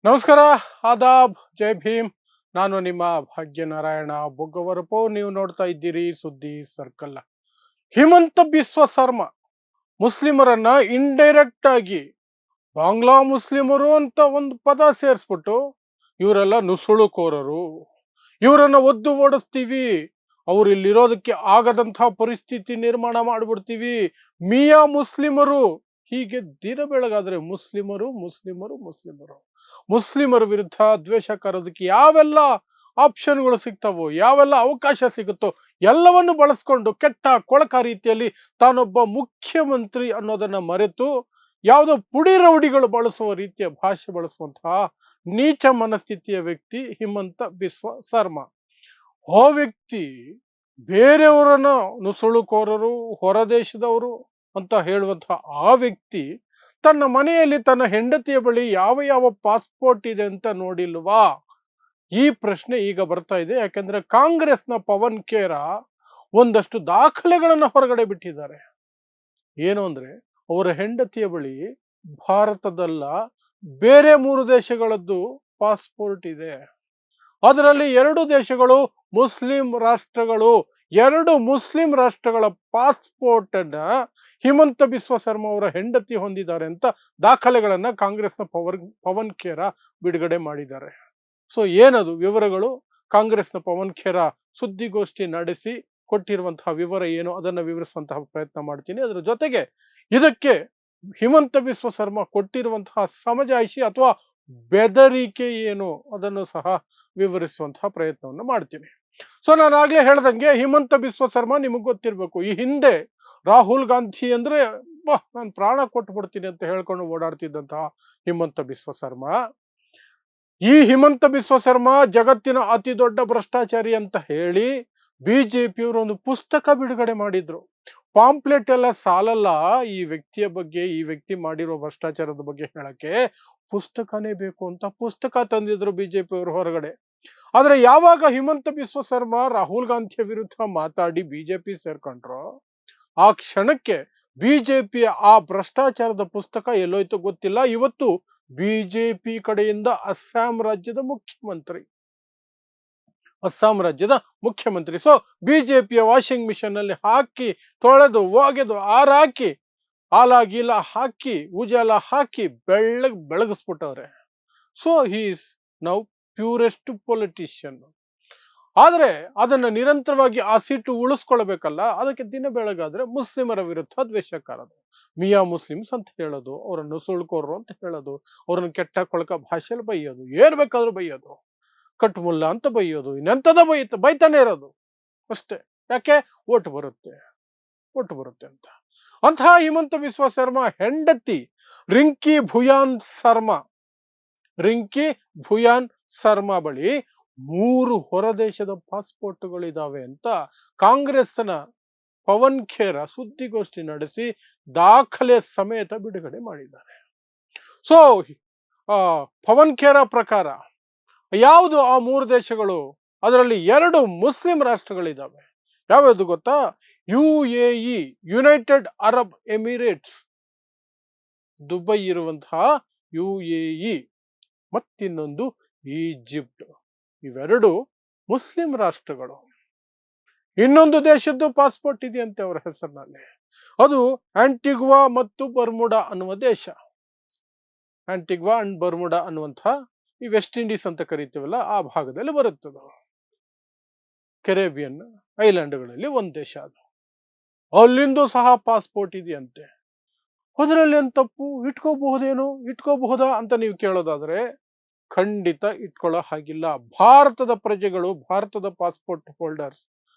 ನಮಸ್ಕಾರ, ಆದಾಬ್, ಜೈ ಭೀಮ್. ನಾನು ನಿಮ್ಮ ಭಾಗ್ಯನಾರಾಯಣ ಬೊಗ್ಗವರಪು. ನೀವು ನೋಡ್ತಾ ಇದ್ದೀರಿ ಸುದ್ದಿ ಸರ್ಕಲ್. ಹಿಮಂತ ಬಿಸ್ವ ಶರ್ಮಾ ಮುಸ್ಲಿಮರನ್ನ ಇಂಡೈರೆಕ್ಟ್ ಆಗಿ ಬಾಂಗ್ಲಾ ಮುಸ್ಲಿಮರು ಅಂತ ಒಂದು ಪದ ಸೇರಿಸ್ಬಿಟ್ಟು ಇವರೆಲ್ಲ ನುಸುಳುಕೋರರು, ಇವರನ್ನ ಒದ್ದು ಓಡಿಸ್ತೀವಿ, ಅವ್ರು ಇಲ್ಲಿರೋದಕ್ಕೆ ಆಗದಂತಹ ಪರಿಸ್ಥಿತಿ ನಿರ್ಮಾಣ ಮಾಡ್ಬಿಡ್ತೀವಿ, ಮಿಯಾ ಮುಸ್ಲಿಮರು, ಹೀಗೆ ದಿನ ಬೆಳಗಾದ್ರೆ ಮುಸ್ಲಿಮರು ಮುಸ್ಲಿಮರು ಮುಸ್ಲಿಮರು ಮುಸ್ಲಿಮರ ವಿರುದ್ಧ ದ್ವೇಷ ಕರೋದಕ್ಕೆ ಯಾವೆಲ್ಲ ಆಪ್ಷನ್ಗಳು ಸಿಗ್ತಾವೋ, ಯಾವೆಲ್ಲ ಅವಕಾಶ ಸಿಗುತ್ತೋ ಎಲ್ಲವನ್ನು ಬಳಸ್ಕೊಂಡು ಕೆಟ್ಟ ಕೊಳಕ ರೀತಿಯಲ್ಲಿ ತಾನೊಬ್ಬ ಮುಖ್ಯಮಂತ್ರಿ ಅನ್ನೋದನ್ನ ಮರೆತು ಯಾವುದೋ ಪುಡಿ ರೌಡಿಗಳು ಬಳಸುವ ರೀತಿಯ ಭಾಷೆ ಬಳಸುವಂತಹ ನೀಚ ಮನಸ್ಥಿತಿಯ ವ್ಯಕ್ತಿ ಹಿಮಂತ ಬಿಸ್ವ ಶರ್ಮಾ. ಆ ವ್ಯಕ್ತಿ ಬೇರೆಯವರನ್ನ ನುಸುಳುಕೋರರು, ಹೊರದೇಶದವರು ಅಂತ ಹೇಳುವಂತಹ ಆ ವ್ಯಕ್ತಿ ತನ್ನ ಮನೆಯಲ್ಲಿ ತನ್ನ ಹೆಂಡತಿಯ ಬಳಿ ಯಾವ ಯಾವ ಪಾಸ್ಪೋರ್ಟ್ ಇದೆ ಅಂತ ನೋಡಿಲ್ವಾ? ಈ ಪ್ರಶ್ನೆ ಈಗ ಬರ್ತಾ ಇದೆ. ಯಾಕಂದ್ರೆ ಕಾಂಗ್ರೆಸ್ನ ಪವನ್ ಖೇರ ಒಂದಷ್ಟು ದಾಖಲೆಗಳನ್ನ ಹೊರಗಡೆ ಬಿಟ್ಟಿದ್ದಾರೆ. ಏನು ಅಂದ್ರೆ ಅವರ ಹೆಂಡತಿಯ ಬಳಿ ಭಾರತದಲ್ಲ, ಬೇರೆ 3 ದೇಶಗಳದ್ದು ಪಾಸ್ಪೋರ್ಟ್ ಇದೆ. ಅದರಲ್ಲಿ 2 ದೇಶಗಳು ಮುಸ್ಲಿಂ ರಾಷ್ಟ್ರಗಳು. 2 ಮುಸ್ಲಿಂ ರಾಷ್ಟ್ರಗಳ ಪಾಸ್ಪೋರ್ಟ್ ಅನ್ನ ಹಿಮಂತ ಬಿಸ್ವ ಶರ್ಮಾ ಅವರ ಹೆಂಡತಿ ಹೊಂದಿದ್ದಾರೆ ಅಂತ ದಾಖಲೆಗಳನ್ನ ಕಾಂಗ್ರೆಸ್ನ ಪವನ್ ಖೇರ ಬಿಡುಗಡೆ ಮಾಡಿದ್ದಾರೆ. ಸೊ ಏನದು ವಿವರಗಳು? ಕಾಂಗ್ರೆಸ್ನ ಪವನ್ ಖೇರ ಸುದ್ದಿಗೋಷ್ಠಿ ನಡೆಸಿ ಕೊಟ್ಟಿರುವಂತಹ ವಿವರ ಏನು ಅದನ್ನ ವಿವರಿಸುವಂತಹ ಪ್ರಯತ್ನ ಮಾಡ್ತೀನಿ. ಅದರ ಜೊತೆಗೆ ಇದಕ್ಕೆ ಹಿಮಂತ ಬಿಸ್ವ ಶರ್ಮಾ ಕೊಟ್ಟಿರುವಂತಹ ಸಮಜಾಯಿಷಿ ಅಥವಾ ಬೆದರಿಕೆ ಏನು ಅದನ್ನು ಸಹ ವಿವರಿಸುವಂತಹ ಪ್ರಯತ್ನವನ್ನು ಮಾಡ್ತೀನಿ. ಸೊ ನಾನು ಆಗ್ಲೇ ಹೇಳ್ದಂಗೆ ಹಿಮಂತ ಬಿಸ್ವ ಶರ್ಮಾ ನಿಮಗೆ ಗೊತ್ತಿರಬೇಕು, ಈ ಹಿಂದೆ ರಾಹುಲ್ ಗಾಂಧಿ ಅಂದ್ರೆ ನಾನು ಪ್ರಾಣ ಕೊಟ್ಟು ಬಿಡ್ತೀನಿ ಅಂತ ಹೇಳ್ಕೊಂಡು ಓಡಾಡ್ತಿದ್ದಂತಹ ಹಿಮಂತ ಬಿಸ್ವ ಶರ್ಮಾ, ಈ ಹಿಮಂತ ಬಿಸ್ವ ಶರ್ಮಾ ಜಗತ್ತಿನ ಅತಿ ದೊಡ್ಡ ಭ್ರಷ್ಟಾಚಾರಿ ಅಂತ ಹೇಳಿ ಬಿಜೆಪಿಯವರು ಒಂದು ಪುಸ್ತಕ ಬಿಡುಗಡೆ ಮಾಡಿದ್ರು. ಪಾಂಪ್ಲೆಟ್ ಎಲ್ಲ ಸಾಲಲ್ಲ ಈ ವ್ಯಕ್ತಿಯ ಬಗ್ಗೆ, ಈ ವ್ಯಕ್ತಿ ಮಾಡಿರೋ ಭ್ರಷ್ಟಾಚಾರದ ಬಗ್ಗೆ ಹೇಳಕ್ಕೆ, ಪುಸ್ತಕನೇ ಬೇಕು ಅಂತ ಪುಸ್ತಕ ತಂದಿದ್ರು ಬಿಜೆಪಿಯವರು ಹೊರಗಡೆ. ಆದ್ರೆ ಯಾವಾಗ ಹಿಮಂತ ಬಿಸ್ವ ಶರ್ಮಾ ರಾಹುಲ್ ಗಾಂಧಿಯ ವಿರುದ್ಧ ಮಾತಾಡಿ ಬಿಜೆಪಿ ಸೇರ್ಕೊಂಡ್ರು, ಆ ಕ್ಷಣಕ್ಕೆ ಬಿಜೆಪಿಯ ಆ ಭ್ರಷ್ಟಾಚಾರದ ಪುಸ್ತಕ ಎಲ್ಲೋಯ್ತು ಗೊತ್ತಿಲ್ಲ. ಇವತ್ತು ಬಿಜೆಪಿ ಕಡೆಯಿಂದ ಅಸ್ಸಾಂ ರಾಜ್ಯದ ಮುಖ್ಯಮಂತ್ರಿ ಸೊ ಬಿಜೆಪಿಯ ವಾಷಿಂಗ್ ಮಿಷನ್ ಅಲ್ಲಿ ಹಾಕಿ ತೊಳೆದು ಒಗೆದು ಆರಾಕಿ ಆಲಾಗೀಲ ಹಾಕಿ ಉಜಾಲ ಹಾಕಿ ಬೆಳಗಿಸ್ಬಿಟ್ಟವ್ರೆ. So he's now purest politician. ಆದ್ರೆ ಅದನ್ನ ನಿರಂತರವಾಗಿ ಆ ಸೀಟು ಉಳಿಸ್ಕೊಳ್ಬೇಕಲ್ಲ, ಅದಕ್ಕೆ ದಿನ ಬೆಳಗಾದ್ರೆ ಮುಸ್ಲಿಮರ ವಿರುದ್ಧ ದ್ವೇಷಕಾರದು, ಮಿಯಾ ಮುಸ್ಲಿಮ್ಸ್ ಅಂತ ಹೇಳೋದು, ಅವರನ್ನು ಸುಳ್ಕೋರು ಅಂತ ಹೇಳೋದು, ಅವ್ರನ್ನ ಕೆಟ್ಟ ಕೊಳಕ ಭಾಷೆಯಲ್ಲಿ ಬೈಯೋದು, ಏನ್ ಬೇಕಾದ್ರೂ ಬೈಯೋದು, ಕಟ್ಮುಲ್ಲ ಅಂತ ಬೈಯೋದು, ಇನ್ನೆಂತದ ಬೈತಾನೆ ಇರೋದು ಅಷ್ಟೇ. ಯಾಕೆ? ಓಟ್ ಬರುತ್ತೆ ಅಂತ. ಅಂತಹ ಹಿಮಂತ ಬಿಸ್ವ ಶರ್ಮಾ ಹೆಂಡತಿ ರಿಂಕಿ ಭುಯಾನ್ ಶರ್ಮಾ ಬಳಿ 3 ಹೊರದೇಶದ ಪಾಸ್ಪೋರ್ಟ್ಗಳಿದಾವೆ ಅಂತ ಕಾಂಗ್ರೆಸ್ನ ಪವನ್ ಖೇರ ಸುದ್ದಿಗೋಷ್ಠಿ ನಡೆಸಿ ದಾಖಲೆ ಸಮೇತ ಬಿಡುಗಡೆ ಮಾಡಿದ್ದಾರೆ. ಸೊ ಪವನ್ ಖೇರ ಪ್ರಕಾರ ಯಾವುದು ಆ 3 ದೇಶಗಳು? ಅದರಲ್ಲಿ 2 ಮುಸ್ಲಿಂ ರಾಷ್ಟ್ರಗಳಿದ್ದಾವೆ. ಯಾವ್ಯಾವುದು ಗೊತ್ತಾ? UAE, United Arab Emirates, Dubai ಇರುವಂತಹ UAE, ಮತ್ತಿನ್ನೊಂದು ಈಜಿಪ್ಟ್. ಇವೆರಡು ಮುಸ್ಲಿಂ ರಾಷ್ಟ್ರಗಳು. ಇನ್ನೊಂದು ದೇಶದ್ದು ಪಾಸ್ಪೋರ್ಟ್ ಇದೆಯಂತೆ ಅವರ ಹೆಸರಿನಲ್ಲಿ. ಅದು ಆಂಟಿಗ್ವಾ ಮತ್ತು ಬರ್ಮುಡಾ ಅನ್ನುವ ದೇಶ. ಆಂಟಿಗ್ವಾ ಅಂಡ್ ಬರ್ಮುಡಾ ಅನ್ನುವಂತಹ ಈ ವೆಸ್ಟ್ ಇಂಡೀಸ್ ಅಂತ ಕರಿತೀವಲ್ಲ ಆ ಭಾಗದಲ್ಲಿ ಬರುತ್ತದೆ. ಕೆರೇಬಿಯನ್ ಐಲ್ಯಾಂಡ್ಗಳಲ್ಲಿ ಒಂದು ದೇಶ ಅದು. ಅಲ್ಲಿಂದು ಸಹ ಪಾಸ್ಪೋರ್ಟ್ ಇದೆಯಂತೆ. ಅದರಲ್ಲಿ ಏನ್ ತಪ್ಪು? ಇಟ್ಕೋಬಹುದಾ ಅಂತ ನೀವು ಕೇಳೋದಾದ್ರೆ ಖಂಡಿತ ಇಟ್ಕೊಳ್ಳೋ ಹಾಗಿಲ್ಲ. ಭಾರತದ ಪ್ರಜೆಗಳು, ಭಾರತದ ಪಾಸ್ಪೋರ್ಟ್ ಹೋಲ್ಡರ್ಸ್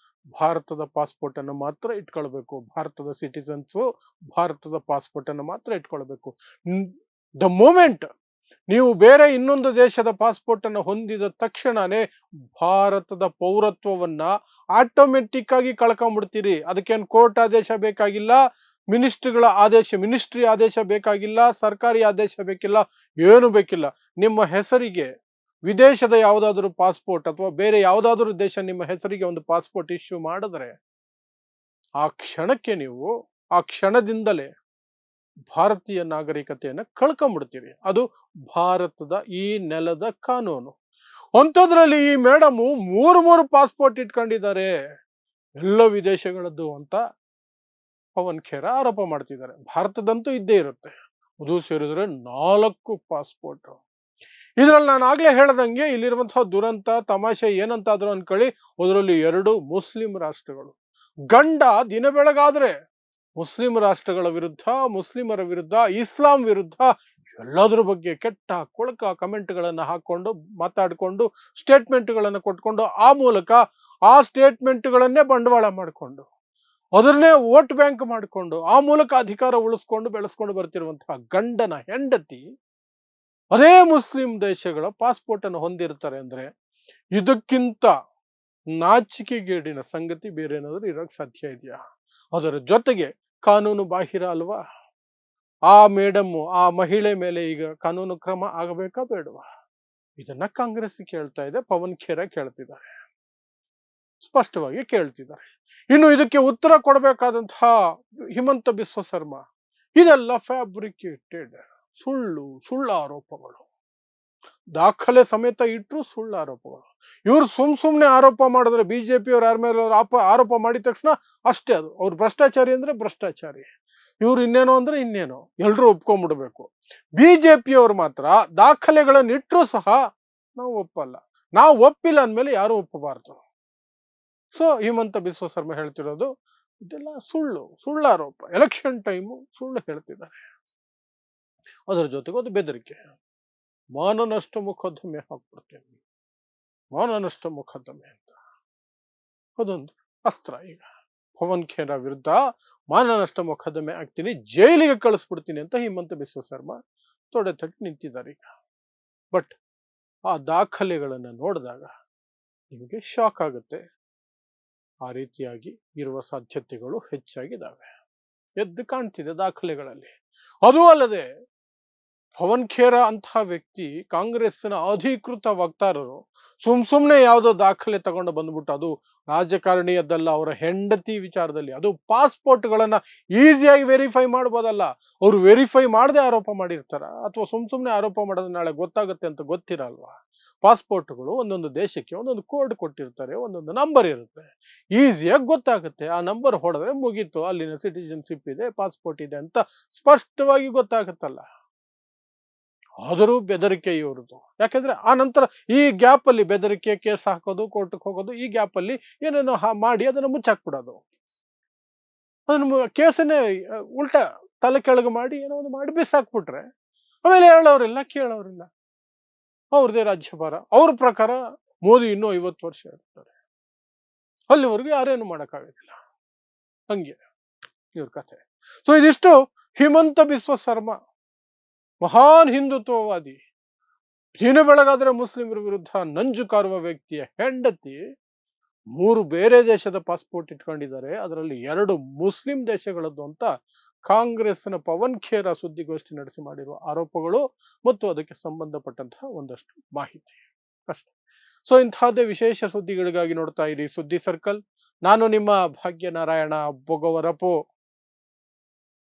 ಭಾರತದ ಪಾಸ್ಪೋರ್ಟ್ ಅನ್ನು ಮಾತ್ರ ಇಟ್ಕೊಳ್ಬೇಕು. ಭಾರತದ ಸಿಟಿಸನ್ಸ್ ಭಾರತದ ಪಾಸ್ಪೋರ್ಟ್ ಅನ್ನು ಮಾತ್ರ ಇಟ್ಕೊಳ್ಬೇಕು. ದ ಮೂಮೆಂಟ್ ನೀವು ಬೇರೆ ಇನ್ನೊಂದು ದೇಶದ ಪಾಸ್ಪೋರ್ಟ್ ಅನ್ನು ಹೊಂದಿದ ತಕ್ಷಣನೇ ಭಾರತದ ಪೌರತ್ವವನ್ನ ಆಟೋಮೆಟಿಕ್ ಆಗಿ ಕಳ್ಕೊಂಡ್ಬಿಡ್ತೀರಿ. ಅದಕ್ಕೇನು ಕೋರ್ಟ್ ಆದೇಶ ಬೇಕಾಗಿಲ್ಲ, ಮಿನಿಸ್ಟ್ರಿ ಆದೇಶ ಬೇಕಾಗಿಲ್ಲ, ಸರ್ಕಾರಿ ಆದೇಶ ಬೇಕಿಲ್ಲ, ಏನು ಬೇಕಿಲ್ಲ. ನಿಮ್ಮ ಹೆಸರಿಗೆ ವಿದೇಶದ ಯಾವುದಾದ್ರೂ ಪಾಸ್ಪೋರ್ಟ್ ಅಥವಾ ಬೇರೆ ಯಾವುದಾದ್ರೂ ದೇಶ ನಿಮ್ಮ ಹೆಸರಿಗೆ ಒಂದು ಪಾಸ್ಪೋರ್ಟ್ ಇಶ್ಯೂ ಮಾಡಿದ್ರೆ ಆ ಕ್ಷಣಕ್ಕೆ ನೀವು, ಆ ಕ್ಷಣದಿಂದಲೇ ಭಾರತೀಯ ನಾಗರಿಕತೆಯನ್ನ ಕಳ್ಕೊಂಡ್ಬಿಡ್ತೀರಿ. ಅದು ಭಾರತದ ಈ ನೆಲದ ಕಾನೂನು. ಅಂಥದ್ರಲ್ಲಿ ಈ ಮೇಡಮು ಮೂರು ಪಾಸ್ಪೋರ್ಟ್ ಇಟ್ಕೊಂಡಿದ್ದಾರೆ, ಎಲ್ಲ ವಿದೇಶಗಳದ್ದು ಅಂತ ಪವನ್ ಖೇರ ಆರೋಪ ಮಾಡ್ತಿದ್ದಾರೆ. ಭಾರತದಂತೂ ಇದ್ದೇ ಇರುತ್ತೆ. ಅದು ಸೇರಿದ್ರೆ 4 ಪಾಸ್ಪೋರ್ಟ್. ಇದ್ರಲ್ಲಿ ನಾನು ಆಗ್ಲೇ ಹೇಳ್ದಂಗೆ ಇಲ್ಲಿರುವಂತಹ ದುರಂತ ತಮಾಷೆ ಏನಂತಾದ್ರು ಅನ್ಕೊಳ್ಳಿ, ಅದರಲ್ಲಿ 2 ಮುಸ್ಲಿಂ ರಾಷ್ಟ್ರಗಳು. ಗಂಡ ದಿನ ಬೆಳಗಾದ್ರೆ ಮುಸ್ಲಿಂ ರಾಷ್ಟ್ರಗಳ ವಿರುದ್ಧ, ಮುಸ್ಲಿಮರ ವಿರುದ್ಧ, ಇಸ್ಲಾಂ ವಿರುದ್ಧ ಎಲ್ಲದ್ರ ಬಗ್ಗೆ ಕೆಟ್ಟ ಕೊಳಕ ಕಮೆಂಟ್ಗಳನ್ನ ಹಾಕೊಂಡು ಮಾತಾಡಿಕೊಂಡು ಸ್ಟೇಟ್ಮೆಂಟ್ಗಳನ್ನು ಕೊಟ್ಕೊಂಡು ಆ ಮೂಲಕ ಆ ಸ್ಟೇಟ್ಮೆಂಟ್ಗಳನ್ನೇ ಬಂಡವಾಳ ಮಾಡಿಕೊಂಡು ಅದನ್ನೇ ವೋಟ್ ಬ್ಯಾಂಕ್ ಮಾಡಿಕೊಂಡು ಆ ಮೂಲಕ ಅಧಿಕಾರ ಉಳಿಸ್ಕೊಂಡು ಬೆಳೆಸ್ಕೊಂಡು ಬರ್ತಿರುವಂತಹ ಗಂಡನ ಹೆಂಡತಿ ಅದೇ ಮುಸ್ಲಿಂ ದೇಶಗಳ ಪಾಸ್ಪೋರ್ಟ್ ಅನ್ನು ಹೊಂದಿರ್ತಾರೆ ಅಂದ್ರೆ ಇದಕ್ಕಿಂತ ನಾಚಿಕೆಗೇಡಿನ ಸಂಗತಿ ಬೇರೆ ಏನಾದ್ರು ಇರೋಕ್ ಸಾಧ್ಯ ಇದೆಯಾ? ಅದರ ಜೊತೆಗೆ ಕಾನೂನು ಬಾಹಿರ ಅಲ್ವಾ? ಆ ಮೇಡಮ್ ಆ ಮಹಿಳೆ ಮೇಲೆ ಈಗ ಕಾನೂನು ಕ್ರಮ ಆಗಬೇಕಾ ಬೇಡವಾ? ಇದನ್ನ ಕಾಂಗ್ರೆಸ್ ಕೇಳ್ತಾ ಇದೆ, ಪವನ್ ಖೇರ ಕೇಳ್ತಿದ್ದಾರೆ, ಸ್ಪಷ್ಟವಾಗಿ ಕೇಳ್ತಿದ್ದಾರೆ. ಇನ್ನು ಇದಕ್ಕೆ ಉತ್ತರ ಕೊಡಬೇಕಾದಂತಹ ಹಿಮಂತ ಬಿಸ್ವ ಶರ್ಮಾ ಇದೆಲ್ಲ ಫ್ಯಾಬ್ರಿಕೇಟೆಡ್ ಸುಳ್ಳು ಆರೋಪಗಳು, ದಾಖಲೆ ಸಮೇತ ಇಟ್ಟರು ಸುಳ್ಳು ಆರೋಪಗಳು. ಇವ್ರು ಸುಮ್ನೆ ಆರೋಪ ಮಾಡಿದ್ರೆ ಬಿಜೆಪಿ ಅವ್ರು ಯಾರ ಮೇಲೆ ಆರೋಪ ಮಾಡಿದ ತಕ್ಷಣ ಅಷ್ಟೇ, ಅದು ಅವ್ರು ಭ್ರಷ್ಟಾಚಾರಿ ಅಂದ್ರೆ ಭ್ರಷ್ಟಾಚಾರಿ, ಇವ್ರು ಇನ್ನೇನೋ ಅಂದ್ರೆ ಇನ್ನೇನೋ, ಎಲ್ರೂ ಒಪ್ಕೊಂಡ್ಬಿಡ್ಬೇಕು. ಬಿಜೆಪಿಯವ್ರು ಮಾತ್ರ ದಾಖಲೆಗಳನ್ನು ಇಟ್ಟರು ಸಹ ನಾವು ಒಪ್ಪಲ್ಲ, ನಾವು ಒಪ್ಪಿಲ್ಲ ಅಂದ್ಮೇಲೆ ಯಾರು ಒಪ್ಪಬಾರ್ದು. ಸೊ ಹಿಮಂತ ಬಿಸ್ವ ಶರ್ಮಾ ಹೇಳ್ತಿರೋದು ಇದೆಲ್ಲ ಸುಳ್ಳು ಆರೋಪ. ಎಲೆಕ್ಷನ್ ಟೈಮು ಸುಳ್ಳು ಹೇಳ್ತಿದ್ದಾರೆ. ಅದರ ಜೊತೆಗೆ ಒಂದು ಬೆದರಿಕೆ, ಮಾನನಷ್ಟ ಮೊಕದ್ದಮೆ ಹಾಕ್ಬಿಡ್ತೇನೆ, ಮಾನನಷ್ಟ ಮೊಕದ್ದಮೆ ಅಂತ ಅದೊಂದು ಅಸ್ತ್ರ. ಈಗ ಪವನ್ ಖೇರ ವಿರುದ್ಧ ಮಾನನಷ್ಟ ಮೊಕದ್ದಮೆ ಆಗ್ತೀನಿ, ಜೈಲಿಗೆ ಕಳಿಸ್ಬಿಡ್ತೀನಿ ಅಂತ ಹಿಮಂತ ಬಿಸ್ವ ಶರ್ಮಾ ತೊಡೆ ತಟ್ಟಿ ನಿಂತಿದ್ದಾರೆ ಈಗ. ಬಟ್ ಆ ದಾಖಲೆಗಳನ್ನು ನೋಡಿದಾಗ ನಿಮಗೆ ಶಾಕ್ ಆಗುತ್ತೆ. ಆ ರೀತಿಯಾಗಿ ಇರುವ ಸಾಧ್ಯತೆಗಳು ಹೆಚ್ಚಾಗಿದ್ದಾವೆ, ಎದ್ದು ಕಾಣ್ತಿದೆ ದಾಖಲೆಗಳಲ್ಲಿ. ಅದೂ ಅಲ್ಲದೆ ಪವನ್ ಖೇರ ಅಂತಹ ವ್ಯಕ್ತಿ ಕಾಂಗ್ರೆಸ್ನ ಅಧಿಕೃತ ವಕ್ತಾರರು ಸುಮ್ನೆ ಯಾವುದೋ ದಾಖಲೆ ತಗೊಂಡು ಬಂದ್ಬಿಟ್ಟು, ಅದು ರಾಜಕಾರಣಿಯದ್ದಲ್ಲ, ಅವರ ಹೆಂಡತಿ ವಿಚಾರದಲ್ಲಿ, ಅದು ಪಾಸ್ಪೋರ್ಟ್ಗಳನ್ನ ಈಸಿಯಾಗಿ ವೆರಿಫೈ ಮಾಡ್ಬೋದಲ್ಲ, ಅವರು ವೆರಿಫೈ ಮಾಡದೆ ಆರೋಪ ಮಾಡಿರ್ತಾರ ಅಥವಾ ಸುಮ್ನೆ ಆರೋಪ ಮಾಡೋದು ನಾಳೆ ಗೊತ್ತಾಗುತ್ತೆ ಅಂತ ಗೊತ್ತಿರಲ್ವಾ? ಪಾಸ್ಪೋರ್ಟ್ಗಳು ಒಂದೊಂದು ದೇಶಕ್ಕೆ ಒಂದೊಂದು ಕೋಡ್ ಕೊಟ್ಟಿರ್ತಾರೆ, ಒಂದೊಂದು ನಂಬರ್ ಇರುತ್ತೆ, ಈಸಿಯಾಗಿ ಗೊತ್ತಾಗುತ್ತೆ. ಆ ನಂಬರ್ ಹೊಡೆದ್ರೆ ಮುಗೀತು, ಅಲ್ಲಿನ ಸಿಟಿಜನ್ಶಿಪ್ ಇದೆ, ಪಾಸ್ಪೋರ್ಟ್ ಇದೆ ಅಂತ ಸ್ಪಷ್ಟವಾಗಿ ಗೊತ್ತಾಗುತ್ತಲ್ಲ. ಆದರೂ ಬೆದರಿಕೆ ಇವ್ರದ್ದು. ಯಾಕಂದ್ರೆ ಆ ನಂತರ ಈ ಗ್ಯಾಪ್ ಅಲ್ಲಿ ಬೆದರಿಕೆ, ಕೇಸ್ ಹಾಕೋದು, ಕೋರ್ಟ್ಗೆ ಹೋಗೋದು, ಈ ಗ್ಯಾಪ್ ಅಲ್ಲಿ ಏನೇನೋ ಮಾಡಿ ಅದನ್ನು ಮುಚ್ಚಾಕ್ಬಿಡೋದು, ಅದನ್ನು ಕೇಸನ್ನೇ ಉಲ್ಟಾ ತಲೆ ಕೆಳಗೆ ಮಾಡಿ ಏನೋ ಒಂದು ಮಾಡಿ ಬಿಸಾಕ್ಬಿಟ್ರೆ ಆಮೇಲೆ ಹೇಳೋರಿಲ್ಲ ಕೇಳೋರಿಲ್ಲ, ಅವ್ರದೇ ರಾಜ್ಯಭಾರ. ಅವ್ರ ಪ್ರಕಾರ ಮೋದಿ ಇನ್ನೂ 50 ವರ್ಷ ಇರ್ತಾರೆ, ಅಲ್ಲಿವರೆಗೂ ಯಾರೇನು ಮಾಡೋಕ್ಕಾಗೋದಿಲ್ಲ. ಹಂಗೆ ಇವ್ರ ಕಥೆ. ಸೊ ಇದಿಷ್ಟು ಹಿಮಂತ ಬಿಸ್ವ ಶರ್ಮಾ, ಮಹಾನ್ ಹಿಂದುತ್ವವಾದಿ, ದಿನ ಬೆಳಗಾದ್ರೆ ಮುಸ್ಲಿಮರ ವಿರುದ್ಧ ನಂಜು ಕಾರುವ ವ್ಯಕ್ತಿಯ ಹೆಂಡತಿ 3 ಬೇರೆ ದೇಶದ ಪಾಸ್ಪೋರ್ಟ್ ಇಟ್ಕೊಂಡಿದ್ದಾರೆ, ಅದರಲ್ಲಿ 2 ಮುಸ್ಲಿಂ ದೇಶಗಳದ್ದು ಅಂತ ಕಾಂಗ್ರೆಸ್ನ ಪವನ್ ಖೇರ ಸುದ್ದಿಗೋಷ್ಠಿ ನಡೆಸಿ ಮಾಡಿರುವ ಆರೋಪಗಳು ಮತ್ತು ಅದಕ್ಕೆ ಸಂಬಂಧಪಟ್ಟಂತಹ ಒಂದಷ್ಟು ಮಾಹಿತಿ ಅಷ್ಟೇ. ಸೊ ಇಂತಹದ್ದೇ ವಿಶೇಷ ಸುದ್ದಿಗಳಿಗಾಗಿ ನೋಡ್ತಾ ಇರಿ ಸುದ್ದಿ ಸರ್ಕಲ್. ನಾನು ನಿಮ್ಮ ಭಾಗ್ಯನಾರಾಯಣ ಬೊಗವರಪು.